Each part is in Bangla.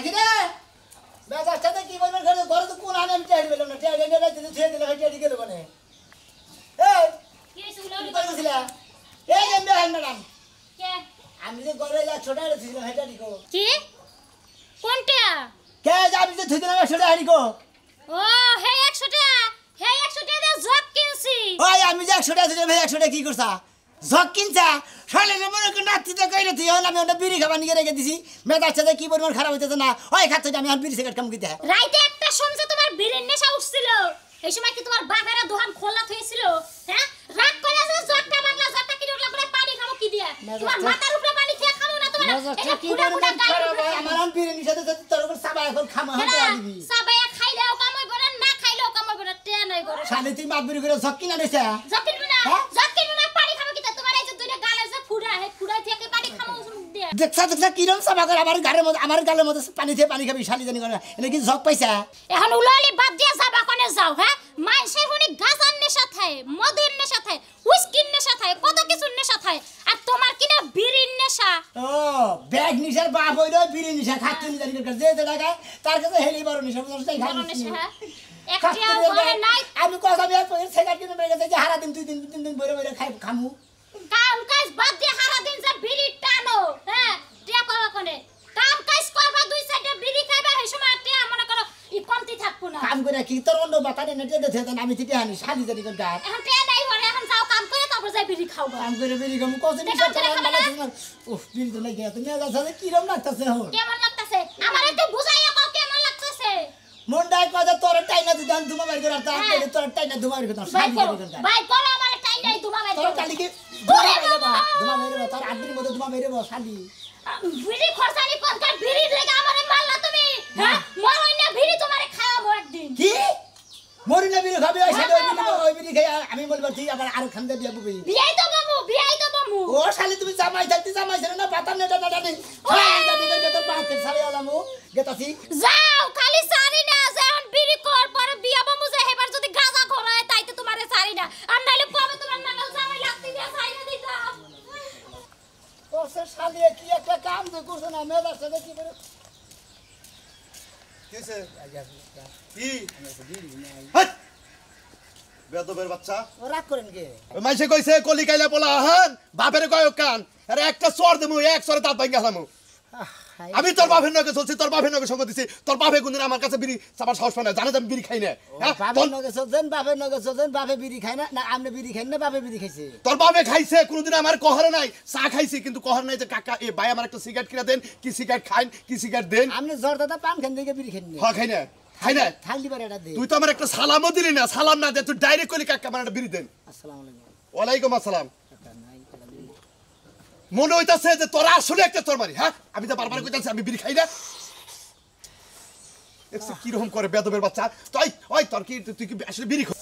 থাকিরে মেজাজটাতে কি বলবেন ঘরে তো কোন আনে আমি টেড়ি পেলাম না টেড়ি এনে রাখতে ছেড়ে দিলে টেড়ি গেল মানে এই কি সুলালি করছিস এই যে ম্যাডাম কে আমি যে ঘরে যা ছোটা রেছিলাম হেটা দিকো কি কোনটা কে যাবি যে থুই দিলাম ছোটা হারিকো ও হে 100 টাকা হে 100 টাকা দিয়ে জগ কিনছি ওই আমি যে 100 টাকা দিলাম 100 টাকা কি করছা জগ কিনছা শালে মনে করে নাতিতে কইরে তুই হল আমি ওটা বিড়ি খাবার নিয়ে রেখে দিছি মেজাজটাতে কি পরিমাণ খারাপ হইতেছে না ওই খাচ্ছে আমি আর বিড়ি সিগারেট কাম কিতে রাইতে একটা সমঝে তোমার বীরের নেশা উঠছিল এই সময় কি তোমার বাবারা দোকান খোলা হয়েছিল হ্যাঁ রাত কইলা যে জগটা বাংলা জগটা কি উঠলা করে পানি খামো কি দিয়া তোমার মাথার উপরে পানি খেয়ে খামো না তোমার এটা পুরা পুরা গায় আমার আন বিড়ি নিষেধ তোর উপর সাবা এখন খামা হাতে দিবি সাবায়া খাইলেও কাম হইব না খাইলেও কাম হইব না টে নাই করে শালে তুই মাপ বিড়ি করে জগ কিনা দিছে জগ কিনবো না পানি খামো কি তোমার এই যে দুইটা গালে যে ফুড়া হে ফুড়া থেকে পানি খামো মুখ দিয়া দেখছা কিরম সাবা করে আমার গালের মধ্যে পানি দিয়ে পানি খাবি শালি জানি করে এটা কি জগ পাইছা এখন উলালি বাদ দিয়া যাবা কোনে যাও হ্যাঁ মাইসের হুনি গাজার নেশা থাকে মদের নেশা থাকে হুইস্কির নেশা থাকে কত কিছু নেশা থাকে আর তোমার কিনা বিড়ির নেশা ও ব্যাগ নিশার বাপ হইলো বিড়ি নিশা খাচ্ছে নি জানি করে যে টাকা তার কাছে হেলি বড় নিশা বুঝছস খাই নেশা হ্যাঁ একটিও ঘরে নাই আমি কথা আমি সেটা কিনে বের গেছে যে হারা দিন তুই তিন দিন বইরে বইরে খাই খামু কাম কাজ বাদ দিয়ে সারা দিন যে বিড়ি টানো হ্যাঁ টিয়া পাওয়া কোনে কাম কাজ করবা দুই সাইডে বিড়ি খাইবা এই সময় টিয়া মনে করো ই কমতি থাকবো না কাম করে কি তোর অন্য বাতারে নেটে দেতে আমি ঠিকই আনি শালি জানি করে গায় এখন টিয়া নাই ঘরে এখন যাও কাম করে তারপর যাই বিড়ি খাওবা কাম করে বেরি খামু কত নিশা চালা উফ বিড়ি তো নাই গিয়া তুমি যাচ্ছে কি রকম লাগতাছে হো কেমন লাগতাছে আমারে তো বুঝাইয়া কও কেমন লাগতাছে মন্ডাই কজা তোর টাইনা দিদান ধুমা বাইর করে তা তোর টাইনা ধুমা বাইর করে শালি জানি করে ভাই কোন আমারে টাইনাই ধুমা বাইর তোর কালি কি ধুমা বাইরে তোর আদ্রির মধ্যে ধুমা বাইরে শালি বিড়ি খরচানি পঞ্চাশ বিড়ি লেগে আমারে মারলা তুমি হ্যাঁ মরই না বিড়ি তোমারে খাওয়াবো একদিন কি মরি না বিড়ি খাবে ওই বিড়ি খাই আমি বলবো তুই আবার আর খান্দে বিয়া বুবি বিয়াই তো বাবু ও শালি তুমি জামাই থাকতে জামাই ছিল না পাতা নেটা নেটা নেই খাই জানি করে তোর পাঁচের সারে আলামু গেতাছি যাও খালি সারি না যখন বিড়ি কর পরে বিয়া বাবু যে হেবার যদি গাজা ঘরায় তাইতে তোমারে সারি না আর নাইলে কবে তোমার নাগাল জামাই লাগতে দিয়া সাইরা দিতাম ও সে শালি কি একটা কাম যে করছ না মেজার সাথে কি করে কিসে কি হাট বেদবের বাচ্চা ও রাগ করেন কে ওই মাইসে কইছে কলি কাইলা পোলা আহান বাপের কয় কান আরে একটা সর দেমু এক সরে দাঁত ভাঙা গেলাম আমি তোর বাপের নকে চলছি তোর বাপের নকে সঙ্গ দিছি তোর বাপে কোনদিন আমার কাছে বিড়ি চাবার সাহস পায় না জানে আমি বিড়ি খাই না বাপের নকে চলছেন বাপে বিড়ি খায় না না আপনি বিড়ি খাই না বাপে বিড়ি খাইছে তোর বাপে খাইছে কোনদিন আমার কহরে নাই চা খাইছি কিন্তু কহরে নাই যে কাকা এ ভাই আমার একটা সিগারেট কিনা দেন কি সিগারেট খাইন কি সিগারেট দেন আপনি জর্দাটা পান খান থেকে বিড়ি খান হ্যাঁ খাই না খাই না থালি বারে এটা দে তুই তো আমার একটা সালামও দিলি না সালাম না দে তুই ডাইরেক্ট কইলি কাকা আমার একটা বিড়ি দেন আসসালামু আলাইকুম ওয়ালাইকুম আসসালাম মনে হইতাছে যে তোরা আসলে একটা তোর মারি হ্যাঁ আমি তো বারবার কইতাছি আমি বিড়ি খাই না একটু কি রকম করে বেদবের বাচ্চা তুই ওই তোর কি তুই কি আসলে বিড়ি খাও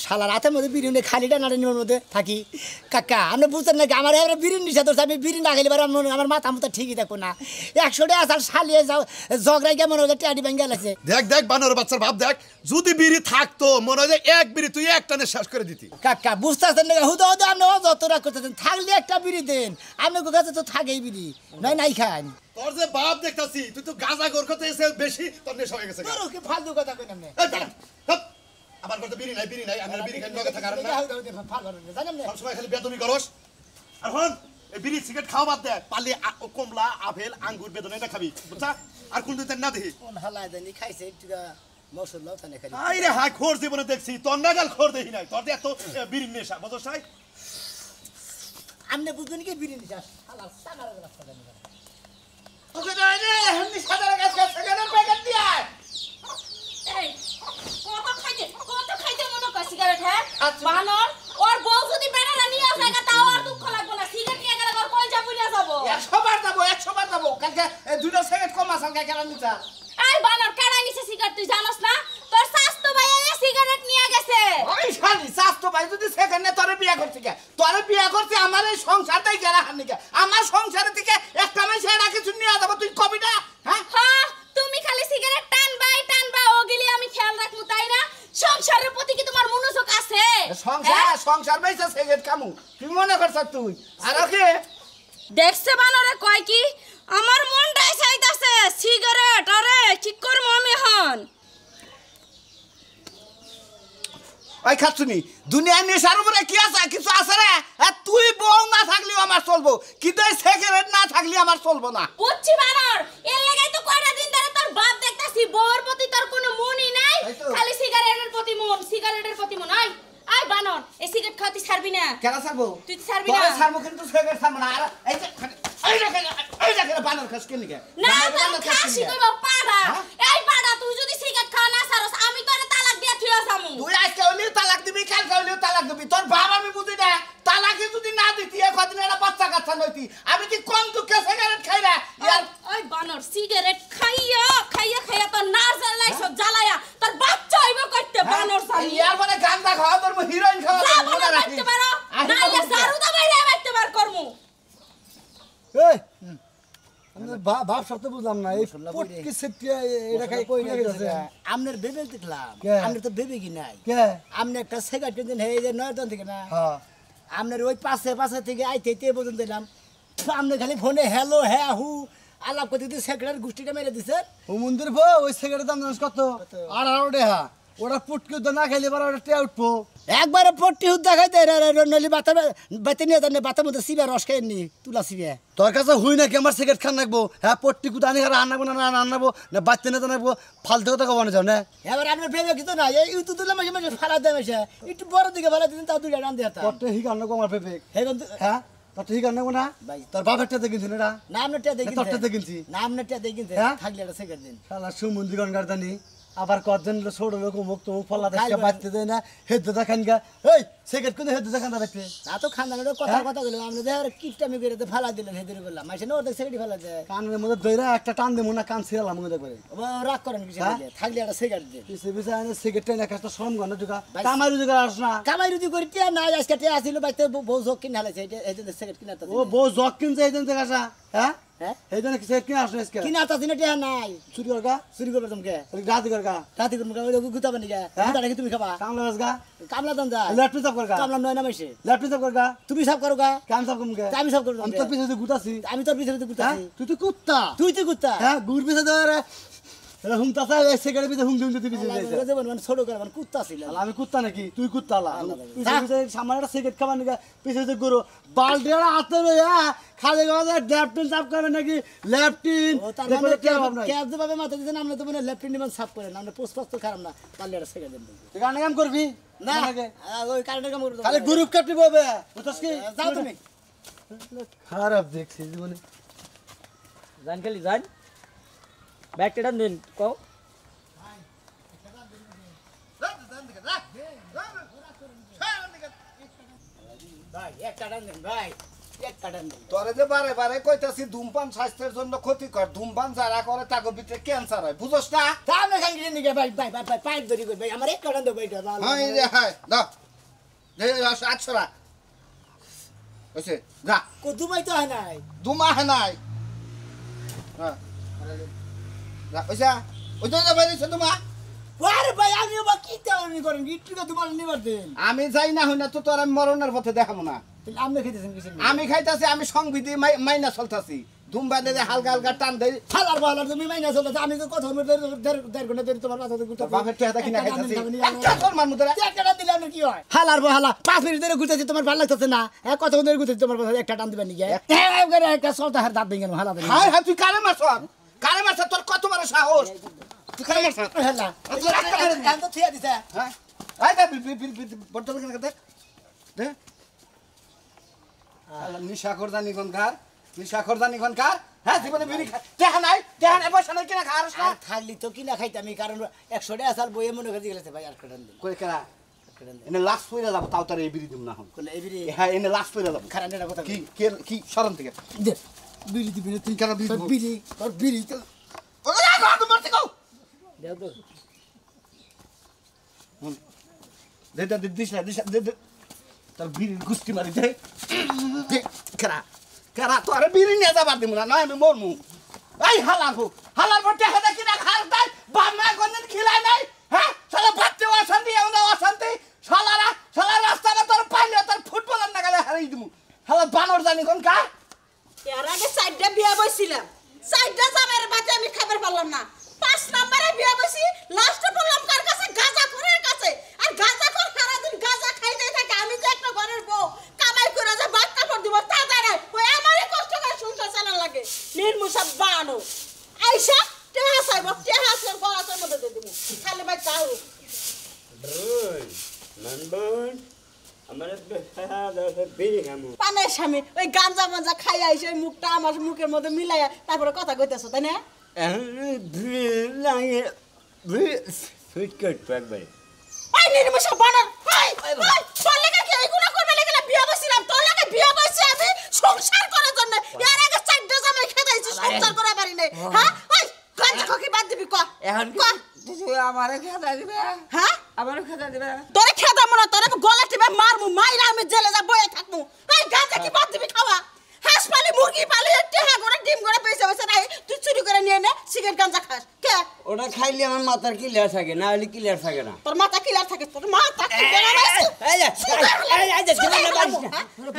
শালা রাতের মধ্যে বিড়ি নিয়ে খালিটা নাড়ানোর মধ্যে থাকি কাকা আপনি বুঝতেন নাকি আমার এবার বিড়ি নিষেধ হচ্ছে আমি বিড়ি না খেলে আমার মাথা মতো ঠিকই থাকবো না 100 টাকা আসার শালিয়ে যাও ঝগড়াই কেমন হচ্ছে টেয়ারি ব্যাঙ্গে লাগছে দেখ বানর বাচ্চার ভাব দেখ যদি বিড়ি থাকতো মনে হয় যে এক বিড়ি তুই এক টানে শেষ করে দিতি কাকা বুঝতেছেন না হুদা হুদা আপনি যতটা করতেছেন থাকলে একটা বিড়ি দেন আপনার কাছে তো থাকেই বিড়ি নয় নাই খান তোর যে বাপ দেখতাছি তুই তো গাঁজা গোর করতে এসে বেশি তোর নেশা হয়ে গেছে কি ফালতু কথা কই না আমার করতে বিড়ি নাই আমরা বিড়ি খাই নগে থাকার না জানেন সব সময় খালি বেদবি করস আর হন এই বিড়ি সিগারেট খাওয়া বাদ দে পালি কমলা আপেল আঙ্গুর বেদনা এটা খাবি বুঝছা আর কোন দিন না দেখি কোন হালাই দেনি খাইছে একটু মশলা তানে খালি আইরে হাই খোর জীবনে দেখছি তোর নাগাল খোর দেখি নাই তোর এত বিড়ি নেশা বুঝছ নাই আমনে বুঝুন কি বিড়ি নিশা শালা সামার রাস্তা দেন ওকে না রে আমি সাদার কাছে সেখানে প্যাকেট দিয়া এই কত খাইতে মনে কর সিগারেট হ্যাঁ বানর ওর বউ যদি বেড়া নিয়ে আসে তাও আর দুঃখ লাগবে না সিগারেট নিয়ে গেলে ওর কলজা পুড়িয়া যাব 100 বার যাবো কালকে দুটো সেকেন্ড কম আসাল কালকে আমি নিতা এই বানর কাড়াই নিছে সিগারেট তুই জানোস না তোর স্বাস্থ্য ভাই এই সিগারেট নিয়ে গেছে ওই শালি স্বাস্থ্য ভাই যদি সেখানে তোরে বিয়া করতে কে তোরে বিয়া করতে আমার এই সংসারটাই গেরা হানি কে আমার সংসারের থেকে একটা মাস এরা কিছু নিয়ে যাব তুই কবিটা হ্যাঁ হ্যাঁ তুমি খালি সিগারেট টানবা ওগিলি আমি খেয়াল রাখমু তাই না সংসারের প্রতি কি তোমার মনোযোগ আছে সংসার বাইসা সিগারেট কামু কি মনে করছ তুই আর ওকে দেখছে বানরে কয় কি আমার মনটাই চাইতাছে সিগারেট ওই খাচ্ছুনি দুনিয়ার নেশার উপরে কি আছে কিছু আছে রে তুই বউ না থাকলেও আমার চলবো কিন্তু এই সিগারেট না থাকলে আমার চলবো না বুঝছি বানর এর লাগাই তো কয়টা দিন ধরে তোর বাপ দেখতাছি বউর প্রতি তোর কোনো মনই নাই খালি সিগারেটের প্রতি মন আই বানর এই সিগারেট খাওয়াতে ছাড়বি না কেন ছাড়বো তুই ছাড়বি না তোরে ছাড়বো কিন্তু সিগারেট ছাড়বো না আর এই যে বানর খাস কেন নিকে না তোর খাসি কইব পাড়া এই পাড়া তুই যদি সিগারেট খাওয়া না ছাড়স আমি তোরে তালাক দিয়ে থিয়া যামু তুই আজকে হইলেও তালাক দিবি কালকে হইলেও তালাক দিবি তোর বাবা আমি বুঝি না তালাকে যদি না দিতি কদিন একটা বাচ্চা কাচ্চা নইতি আমি কি কম দুঃখে সিগারেট খাই না ইয়ার ওই বানর সিগারেট খাইয়া তোর নার্জাল লাইছ জ্বালায়া তোর বাচ্চা হইব কইতে বানর সানি ইয়ার মানে গান্দা খাওয়া তোর হিরোইন খাওয়া যা বানর বাইতে পারো নাইলে জারু দা বাইরে বাইতে পার করমু এই আমি বাপ সব তো বুঝলাম না এই পটকি সেটিয়া এটা খাই কই না গেছে আমনের বেবে দেখলাম কে? আমনের তো বেবে কি নাই কে আমনে একটা সিগারেট কিনতেন এই যে নয়তন থেকে না হ্যাঁ আপনার ওই পাশে থেকে আইতে পর্যন্ত দিলাম আপনি খালি ফোনে হ্যালো হ্যাঁ হু আলাপ করতে দিতে সেক্রেটারি গোষ্ঠীটা মেরে দিছে ও মন্দির বউ ওই সিগারেটের দাম জানিস কত 18 টাকা ওটা পুটকি তো না খাইলে এবার ওটা টেয়া উঠবো একবারে পট্টি হুদ দেখাইতে নলি বাতে নিয়ে জানে বাতের মধ্যে সিবে রস খাইনি তুলা সিবে তোর কাছে হুই নাকি আমার সিগারেট খান রাখবো হ্যাঁ পট্টি কুতা আনি আর আনাবো না আনাবো না বাচ্চা নিতে নাকবো ফালতু কথা কবানো যাও না এবার আপনার ভেবে কিন্তু না এই ইউটিউব তুলে মাঝে মাঝে ফালা দেয় মাসে একটু বড় দিকে ফালা দিতেন তাও দুইটা রান দিয়ে পট্টি হিক আনবো আমার পেপে হে কিন্তু হ্যাঁ তোর ঠিক আনবো না ভাই। তোর বাপের টাতে কিনছি না এটা না আপনার টিয়া দেখি তোরটাতে কিনছি না আপনার টিয়া দেখি হ্যাঁ? থাকলে একটা সেকেন্ড দিন শালা সুমন্দির গনগারদানি আবার কজন ছোট লোক মুখ তো ফলা খাইবে। দেখে বাঁচতে দেয় না হেদ্দে দেখান গা এই সিগারেট কিন্তু হেদ্দে দেখান দেখতে তা তো খান্দানের কথা বললাম আপনি দেখে কিপটামি করে তো ফালা দিলেন হেদিরে বললাম মাসে না ওদের সেকেন্ডই ফালা দেয় কানের মধ্যে দইরা একটা টান দেবো না কান ছিঁড়ালাম মনে দেখবে ও রাগ করেন কিছু হ্যাঁ? থাকলে একটা সেকেন্ড দিন পিছে পিছে আনে সিগারেট না একটা শ্রম গন্ধ ঢুকা ভাই। কামারি ঢুকা আস না কামাই রুদি করি টিয়া নাই আজকে টিয়া আসিল বাইতে বউ যোগ কিনে হালাইছে এই যে সিগারেট কিনা ও বউ জগ কিনছে এই দিন থেকে আসা হ্যাঁ হ্যাঁ এই দিন সিগারেট কিনে আসো আজকে কিনা তাছি না টিয়া নাই চুরি করগা চুরি করবে তোমাকে রাতি করগা রাতে করবো ওই গুতাবে নাকি গুতা নাকি তুমি খাবা কামলা আসগা কামলা দান যা ল্যাপটপ সাফ করগা কামলা নয় না মাসে ল্যাপটপ সাফ করগা তুমি সব করো গা কাম সাফ করগা আমি সব করবো আমি তোর পিছে গুতাছি আমি তোর পিছনে হ্যাঁ গুতাছি তুই তো কুত্তা তুই তুই গুতা হ্যাঁ গুড় পিছে ধরে হুমতাছে সিগারেট পিছে হুম দিন তুই পিছে যাইছে মানে ছোট করে মানে কুত্তা ছিল আলা আমি কুত্তা নাকি তুই কুত্তা আলা আল্লাহ। পিছে পিছে সামনে একটা সিগারেট খাবার নাকি পিছে পিছে গরু বালতিটা হাতে লইয়া খালি গাছে ল্যাপটিন সাফ করবে নাকি ল্যাপটিন ও তার দেখলে মানে কে ভাব নাই ক্যাশ দেবে মাথা দিতেন আমরা তো মানে লেফট নিমান সাফ করেন আমরা পোস্ট তো খারাপ না পারলে একটা সেকেন্ড দিন তুই কানে কাম করবি না নাকি? ওই কারেন্টের কাম করতে খালি গ্রুপ কাটবি ববে বুঝছস কি যাও তুমি খারাপ দেখছিস জীবনে জান খালি জান ব্যাগটা টান দিন কও ভাই এক কাটান দেন ভাই এক কাটান দেন তোরে যে বারে বারে কইতাছি ধূমপান স্বাস্থ্যের জন্য ক্ষতিকর ধূমপান যারা করে তাকে ভিতরে ক্যান্সার হয় বুঝছ না তাহলে খান কিনে নিকে ভাই ভাই ভাই পাইপ ধরি কই ভাই আমার এক কাটান দেন ভাইটা হাই রে হাই দাও দে 800 টাকা ওইছে যা কত ভাই তো হয় নাই দুমা হে নাই হ্যাঁ যা ওইসা ওই তো যাবে রে দুমা আরে ভাই আমি বা কি তেমনি করেন গিট্টুকে তোমার নিবার দেন আমি যাই না হই না তো তোর আমি মরণের পথে দেখাবো না তাহলে আপনি খেতেছেন কিছু আমি খাইতাছি আমি সংবিধি মাইনা চলতাছি ধূমপানে হালকা হালকা টান দেই ফালার বালার তুমি মাইনা চলে আমি তো কথা দেড় ঘন্টা ধরে তোমার মাথা ঘুরতে তোর বাপের টেহাটা কিনা খাইতাছি একটা তোর মান মুদরা একটা টান দিলে আপনার কি হয় হালার বহালা 5 মিনিট ধরে ঘুরতেছি তোমার ভালো লাগতেছে না কত ধরে ঘুরতেছি তোমার কথা একটা টান দিবেন নাকি একটা সলতা হার দাঁত ভেঙে হালা দেন হাই হাই তুই কারে মারছ তোর কত বড় সাহস তুই কারে মারছ হেলা কান তো থিয়া দিছে হ্যাঁ আই দে বটল কেন দে দে নিশা করদানি কোনকার হ্যাঁ জীবনে বিড়ি দেখা নাই বসে নাই কিনা খাওয়ার আর থাকলি তো কিনা খাইতামি কারণ 100 টাকা আসার বইয়ে মনে করে গেছে ভাই আর কাটান দিন কই কেনা এনে লাস্ট পইরা যাব তাও তার এই বিড়ি দিম না হন কোলে এবিরে হ্যাঁ এনে লাস্ট পইরা যাব খারাপ না কথা কি কি শরম থেকে দে বিড়ি দিবি তুই কেন বিড়ি দিব? বিড়ি আর বিড়ি তো ওরে গো মরতে কও দেও তো দে দিস না দে তার বিড়ি গুষ্টি মারি দে দে কারা তো আরে বিড়ি নিয়ে যাবার দিমু না নয় আমি মরমু এই হালার বটে হেদা কিনা খার তাই বামা গন্দিন খিলাই নাই হ্যাঁ সালা বাচ্চা অশান্তি এমন অশান্তি সালা রাস্তাটা তোর পাইলে তোর ফুটবলার না গেলে হারাই দিমু হালা বানর জানি কোন কা এর আগে 4টা বিয়া বইছিলাম 4টা জামের বাতে আমি খাবার পারলাম না 5 নম্বরে বিয়া বইছি লাস্টে পড়লাম কার কাছে গাঁজা খোরের কাছে আর গাঁজা খোর সারা আইসা টেহা চাইব টেহা চাই গলাটার মধ্যে দিয়ে দিব খালি ভাই তাও পানের স্বামী ওই গাঞ্জা মাঞ্জা খাই আইসে ওই মুখটা আমার মুখের মধ্যে মিলাইয়া তারপরে কথা কইতেছ তাই না ওই নির্মশা বানর তোর লাগে কি এইগুলো করবে লাগে না বিয়ে বসছিলাম তোর লাগে বিয়ে বসছি আমি সংসার করার জন্য এর আগে 4টা জামাই খেদাইছি সংসার করা পারি নাই হ্যাঁ ওই গাঞ্জা খাকি বাদ দিবি ক এখন ক তুই আমারে খেদা দিবে হ্যাঁ আমারে খেদা দিবে তোরে খেদা মনে তোরে গলা টিপে মারমু মাইরা আমি জেলে যা বয়ে থাকমু এই গাঞ্জা কি বাদ দিবি খাওয়া হাঁস পালি মুরগি পালি টেহা করে ডিম করে বেঁচে বেঁচে নাই তুই চুরি করে নিয়ে নে সিগারেট গাঞ্জা খাস কে ওটা খাইলে আমার মাথার ক্লিয়ার থাকে না হলে ক্লিয়ার থাকে না তোর মাথা ক্লিয়ার থাকে তোর মাথা ক্লিয়ার আছে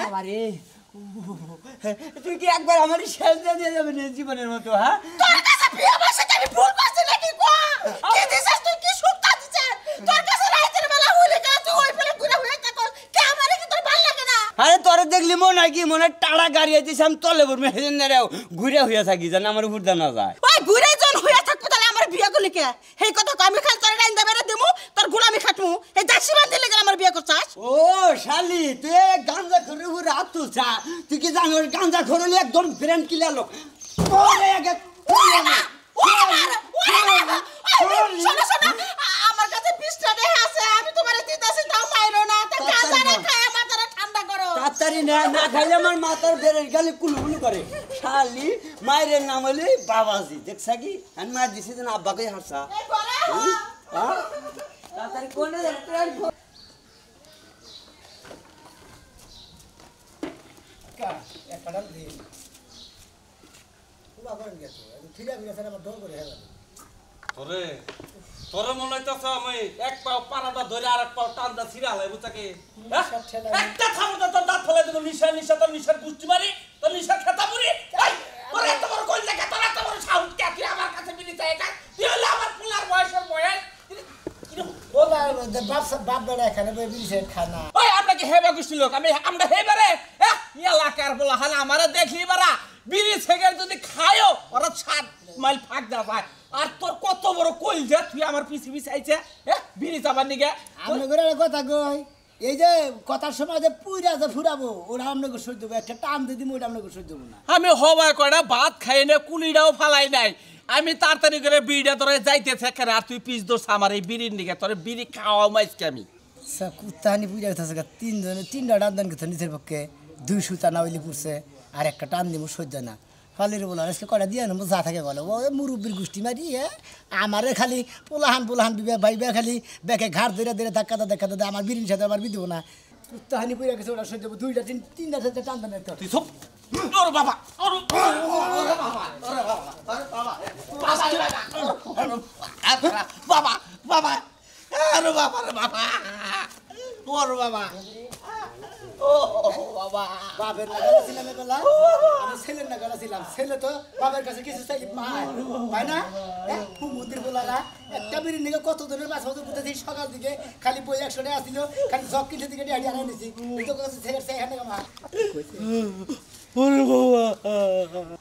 বাবা রে তুই কি একবার আমার শেষ দিয়ে যাবে জীবনের মতো হ্যাঁ তোর কাছে বিয়ে বসে আমি ভুল করছি নাকি কো কি দিছিস তুই কি সুক্তা দিছিস তোর কাছে রাতের বেলা হইলে কা তুই ওই ফেলে ঘুরে হয়ে থাকো কে আমারে কি তোর ভালো লাগে না আরে তোরে দেখলি মনে হয় কি মনে টাড়া গাড়ি আইছিস আমি তলে বলবো হেজেন্দারেও ঘুরে হইয়া থাকি জান আমার উপর না যায় ওই ঘুরে জন হইয়া থাকবো তাহলে আমার বিয়ে করলি কে এই কথা আমি খালি তোর রাইন দেবে দেমু তোর গোলামি খাটমু এই দাসী বান্ধি লাগে আমার বিয়ে করছাস ও শালি তুই গাঞ্জা খরে উপরে হাত তুলছা তুই কি জানোস গাঞ্জা খরলি একদম ব্রেন কিলার লোক ওরে আগে আমার কাছে 20 টাকা আছে আমি তোমারে দিতাছি তাও মাইরো না তা গাজারে খায় মাথাটা ঠান্ডা করো তাড়াতাড়ি না না খাইলে আমার মাথার ব্রেন গালি কুলকুল করে শালি মায়ের নাম হলে বাবাজি দেখছা কি আমি মার দিছি না আব্বাকে হাসা এই বলে হ্যাঁ তাড়াতাড়ি কোনে ট্রেন একটা ডাল দিই পুরা করেন গেছে ফিরে গেছে আমার ডর করে হেলা তোরে তোরে মনে হইতাছে আমি এক পাও পানাটা ধরে আর এক পাও টানটা ছিড়া লাই বুঝাকে একটা থামো তো তোর দাঁত ফেলে দেব নিশা তোর নিশার গুষ্টি মারি তোর নিশার খেতা পুরি এই তোর এত বড় কইল দেখা তোর এত বড় সাউন্ড কে কি আমার কাছে বিলি চাই এটা তুই হলো আমার পোলার বয়সের বয়স বলা বাপ বেড়া এখানে বিড়ি সেট খায় না ওই আপনাকে হেবা গুষ্টি লোক আমরা হেবারে এলাকার বলা হালা আমারে দেখলি বারা বিড়ি সেগের যদি খায়ও ওরা 7 মাইল ফাঁক দেওয়া যায় আর তোর কত বড় কইল যে তুই আমার পিছে পিছে আইছে বিড়ি চাবার নিগে আমি করে কথা কই এই যে কথার সময় যে পুইরা যে ফুরাবো ওরা আপনাকে সহ্য দেবো একটা টান দিয়ে দিবো ওটা আপনাকে সহ্য দেবো না আমি হবাই কয়টা ভাত খাই না কুলিটাও ফালাই নাই আমি তাড়াতাড়ি করে বিড়িটা তোরে যাইতে থাকে আর তুই পিছ দোষ আমার এই বিড়ির নিগে তোরে বিড়ি খাওয়াও মাইসকে আমি কুত্তাহানি পুইরা গেছে তিনটা টান দেন গেছে নিজের পক্ষে 200 টানা হইলে পড়ছে আর একটা টান দিব সহ্য না ফালির বলো আজকে কটা দিয়ে নেবো যা থাকে বলো ও মুরব্বীর গোষ্ঠী মারি আমারে খালি পোলাহান বিবে ভাইবে খালি বেকে ঘাট ধরে ধরে ধাক্কা দেয় আমার বিড়ির সাথে আমার বিধব না কুত্তাহানি পুইরা গেছে ওটা সহ্য 2টা 3টা সাথে টান দেন তুই সব ওর বাবা ওর বাবা বাবা আরে বাবা রে বাবা ওর বাবা ও বাবা বাপের নাগালা ছিলাম এবেলা আমি ছেলের নাগালা ছিলাম ছেলে তো বাবার কাছে কিছু চাই পায় না মন্দির বলারা একটা বিড়ি নিয়ে কত ধরনের মাছ হতো কোথা থেকে সকাল দিকে খালি বই 100 টাকা আসছিল খালি জগ কিনতে দিকে হাঁটি আনাই নিছি তো কাছে ছেলের চাই এখানে মা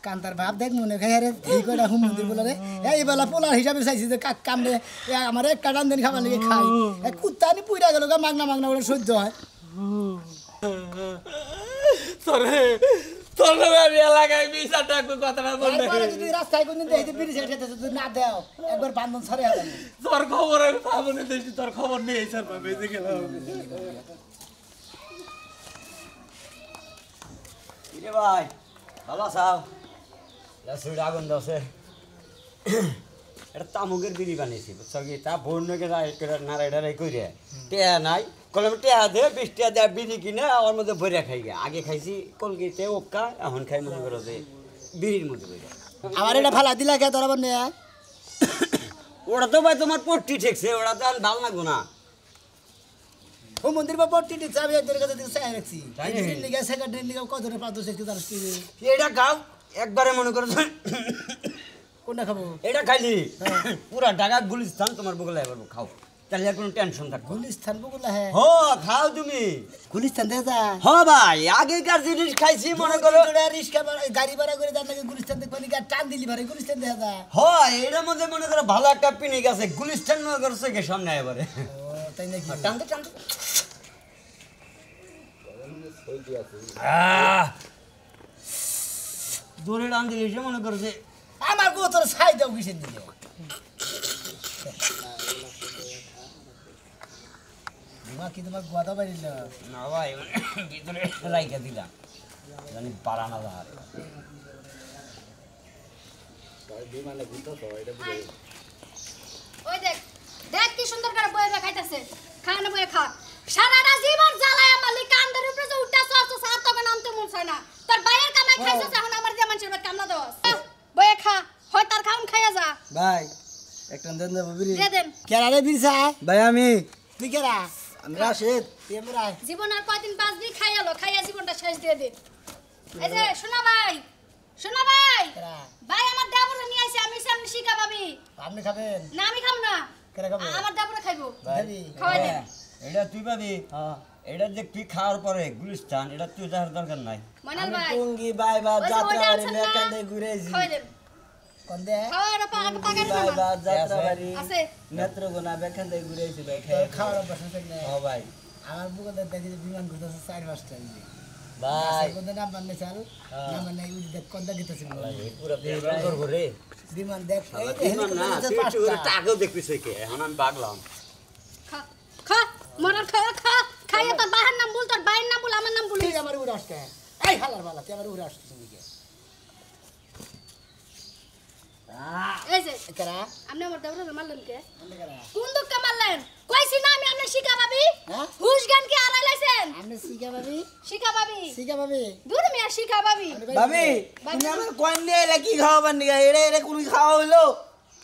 কান্তার ভাব দেখ মনে খাই আরে এই কয়টা হুম মন্দির বলারে এই বেলা পোলার হিসাবে চাইছি যে কাক কামড়ে আমার এক কাটান দিন খাবার নিয়ে খাই কুত্তানি পুইরা গেল মাগনা ওটা সহ্য হয় তোরে আমি এলাকায় বিচারটা কথাটা বলতে যদি রাস্তায় কোনদিন দেখতে বিড়ি সেটা যদি না দেও একবার বান্ধন ছড়ে হবে তোর খবর আমি পাবো না দেখছি তোর খবর নেই স্যার বেঁচে গেলাম রে ভাই ভালো আছাও লাসুড় আগুন দছে এটা তামুকের বিড়ি বানিয়েছি বুঝছো কি তা বন্যকে নাড়াই করে টেয়া নাই কলম টেয়া দে 20 টাকা দেয় বিড়ি কিনে ওর মধ্যে ভরে খাই গে আগে খাইছি কলগিতে ওকা এখন খাই মনে করো যে বিড়ির মধ্যে ভরে আমার এটা ফালা দিলা কে তোরা বনে ওটা তো ভাই তোমার পট্টি ঠেকছে ওটা তো ভাল লাগবো না ও মন্দির বা পট্টি টি চাবি এদের কাছে দিতে চাই রাখছি এই লিগা সেকেন্ডারি লিগা কত ধরে পাঁচ দশ তার এটা খাও একবারে মনে করো কোনটা খাবো এটা খাইলি পুরা ঢাকা গুলিস্তান তোমার বগলে এবার খাও তাহলে কোনো টেনশন থাকবে না। গুলিস্তান বগুলা হ্যাঁ হ খাও তুমি। গুলিস্তান দেখা যায় হ ভাই আগেকার জিনিস খাইছি মনে করো। রিক্সা গাড়ি ভাড়া করে যান নাকি গুলিস্তান দেখবেন টান দিলি ভাড়া গুলিস্তান দেখা যায় হয় এটার মধ্যে মনে করো ভালো একটা পিনিক আছে গুলিস্তান মনে করছে কে সামনে এবারে ও তাই নাকি টানতে টানতে দূরে টান দিলে সে মনে করছে আমার গো তোর ছাই দাও কিসের দিকে মা কি তোমার গোয়াদা বাড়িল না ভাই ভিতরে রাইখা দিলাম জানি পারা না যাওয়ার। ওই দেখ দেখ কি সুন্দর করে বইয়ে খাইতেছে খানা বইয়ে খা সারাটা জীবন জ্বালায় আমার কান্দের উপরে যে উঠা চড়ছ সাত তখন নামতে মন চায় না তোর বাইরের কামাই খাইছস এখন আমার দিয়ে মানুষের বাড়ি কামলা দেওয়াস বইয়ে খা হয় তার খাউন খাইয়া যা ভাই একটা দেন দেবো বিড়ি দিয়ে দেন কেরা রে বিরসা ভাই আমি তুই কেরা আমি রাশেদ এমরা জীবন আর কয়দিন বাঁচবি খাইয়ালো খাইয়া জীবনটা শেষ দিয়ে দে এই যে শোনা ভাই কেরা ভাই আমার দেবরে নিয়ে আইছে আমি সামনে শিখা পাবি আপনি খাবেন না আমি খাম না কেরা খাবো আমার দেবরে খাইবো খাবি খাওয়াই দেন এটা তুই পাবি এটা যে তুই খাওয়ার পরে গুলিস্তান এটা তুই যাওয়ার দরকার নাই। মনাল ভাই টুঙ্গি বাইবা ওই যে যাত্রা ওইটা বাড়ি আছে না? মেকান্দে ঘুরেছি খাওয়াই দেন কোন দে খাওয়ার পাকা বাইবা যাত্রা বাড়ি আছে নেত্রকোনা বেখান্দে ঘুরেছি ভাই তোর খাওয়ার অভ্যাস আছে না ও ভাই আমার বুকলে দেখি যে বিমান ঘুরতেছে 4-5টা ভাই কোন নাম্বার নেই চাল নাম্বার নাই উঠি দেখ কোনটা গিতেছে পুরো বিমান করবো রে বিমান দেখ এই বিমান না তুই একটু করে টাকাও দেখবি কে এখন আমি বাগলাম। খা খা মনাল খা খা খাইয়া তোর বাহার নাম বল তোর বাইয়ের নাম বল আমার নাম বল তুই আমার উড়ে আসতে এই হালার বালা তুই আমার উড়ে আসছিস নাকি এই যে কেরা আপনি আমার দেবরে মারলেন কে আপনি কেরা কোন দুঃখে মারলেন কইছি না আমি আপনার শিখা পাবি হ্যাঁ হুশ জ্ঞান কি আড়াই লাইছেন আপনি শিখা পাবি শিখা পাবি শিখা পাবি দূর মিয়া শিখা পাবি ভাবি তুমি আমার কয়েন নিয়ে এলে কি খাওয়াবার নিগা এটা এটা কোনো খাওয়া হইলো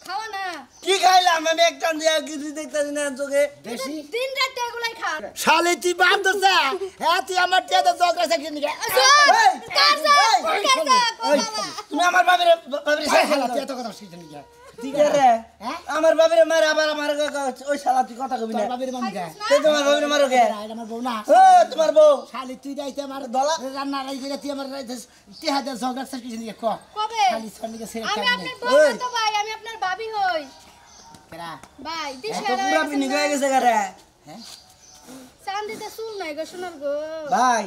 খাওয়া না কি খাইলাম আমি একটা দিয়ে কিছু দেখতেছি না চোখে বেশি দিন রাত এগুলাই খা শালে তুই বাপ ধরছা হ্যাঁ তুই আমার টেদে জগরা চাকরি নিকে তুমি আমার বাবিরে হালা তুই এত কথা শিখছিস নাকি ঠিক আছে হ্যাঁ আমার বাবিরে মারে আবার আমার ওই শালা তুই কথা কবি না তোর বাবির মামি কে তুই তোমার বাবিরে মারো কে এটা আমার বউ না ও তোমার বউ শালি তুই যাইতে আমার দলা রান্না রাই করে তুই আমার টেহাদে জগরা চাকরি নিকে ক কবে শালি সন্নিকে ছেড়ে আমি খাবি আপনার বউ না তো ভাই আমি আপনার ভাবি হই কেরা ভাই দিশে তো পুরা পিনি হয়ে গেছে গারে হ্যাঁ চান্দিতে চুল নাই গো সোনার গো ভাই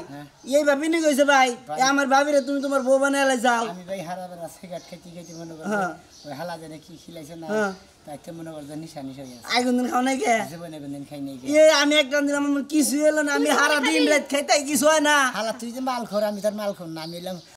এই ভাবি নি কইছে ভাই এ আমার ভাবিরে তুমি তোমার বউ বানাইলে যাও আমি ভাই হারাবেলা সিগারেট খাইতে খাইতে মনে করি হ্যাঁ। ওই হালা জানে কি খিলাইছে না হ্যাঁ। তাইতে মনে করছে নিশা নিশা হয়ে গেছে আই কোনদিন খাও নাই কে জীবনে কোনদিন খাই নাই এ আমি একটা দিলাম আমার কিছু এলো না আমি হারা দিন রাত খাইতে কিছু হয় না হালা তুই যে মাল খোর আমি তার মাল খোর না আমি এলাম